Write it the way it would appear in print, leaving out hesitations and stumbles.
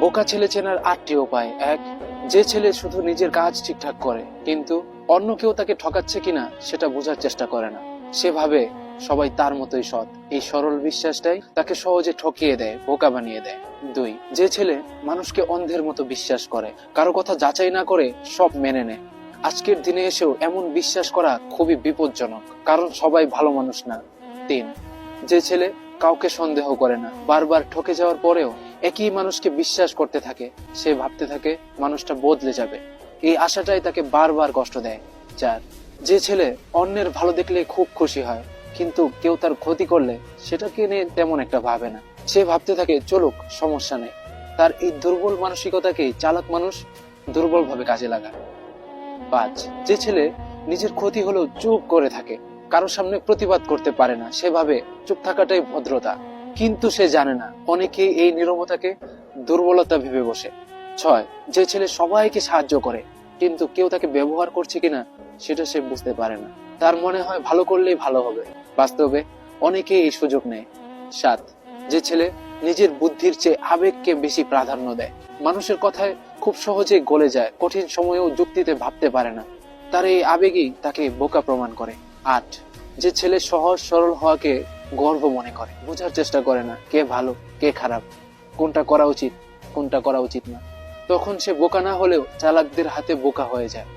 বোকা ছেলে চেনার ৮টি উপায়। এক, যে ছেলে শুধু নিজের কাজ ঠিকঠাক করে কিন্তু অন্য কেউ তাকে ঠকাচ্ছে কিনা সেটা বোঝার চেষ্টা করে না। সে ভাবে সবাই তার মতোই সৎ। এই সরল বিশ্বাসটাই তাকে সহজে ঠকিয়ে দেয়, বোকা বানিয়ে দেয়। দুই, যে ছেলে মানুষকে অন্ধের মতো বিশ্বাস করে, কারো কথা যাচাই না করে সব মেনে নেয়। আজকের দিনে এসেও এমন বিশ্বাস করা খুবই বিপজ্জনক, কারণ সবাই ভালো মানুষ না। তিন, যে ছেলে কাউকে সন্দেহ করে না, বারবার ঠকে যাওয়ার পরেও একই মানুষকে বিশ্বাস করতে থাকে। সে ভাবতে থাকে মানুষটা বদলে যাবে, এই আশাটাই তাকে বারবার কষ্ট দেয়। চার, যে ছেলে অন্যের ভালো দেখলে খুব খুশি হয় কিন্তু কেউ তার ক্ষতি করলে সেটাকে নিয়ে তেমন একটা ভাবে না। সে ভাবতে থাকে চলুক, সমস্যা নেই। তার এই দুর্বল মানসিকতাকেই চালাক মানুষ দুর্বল ভাবে কাজে লাগায়। পাঁচ, যে ছেলে নিজের ক্ষতি হলেও চুপ করে থাকে, কারোর সামনে প্রতিবাদ করতে পারে না। সে ভাবে চুপ থাকাটাই ভদ্রতা, কিন্তু সে জানে না অনেকে এই নীরবতাকে দুর্বলতা ভেবে বসে। ছয়, যে ছেলে সবাইকে সাহায্য করে কিন্তু কেউ তাকে ব্যবহার করছে কিনা সেটা সে বুঝতে পারে না। তার মনে হয় ভালো করলেই ভালো হবে, বাস্তবে অনেকে এই সুযোগ নেয়। সাত, যে ছেলে নিজের বুদ্ধির চেয়ে আবেগকে বেশি প্রাধান্য দেয়, মানুষের কথায় খুব সহজে গলে যায়, কঠিন সময়েও যুক্তিতে ভাবতে পারে না। তার এই আবেগই তাকে বোকা প্রমাণ করে। আট, যে ছেলে সহজ সরল হওয়াকে গর্ব মনে করে, বোঝার চেষ্টা করে না কে ভালো কে খারাপ, কোনটা করা উচিত কোনটা করা উচিত না। তখন সে বোকা না হলেও চালাকদের হাতে বোকা হয়ে যায়।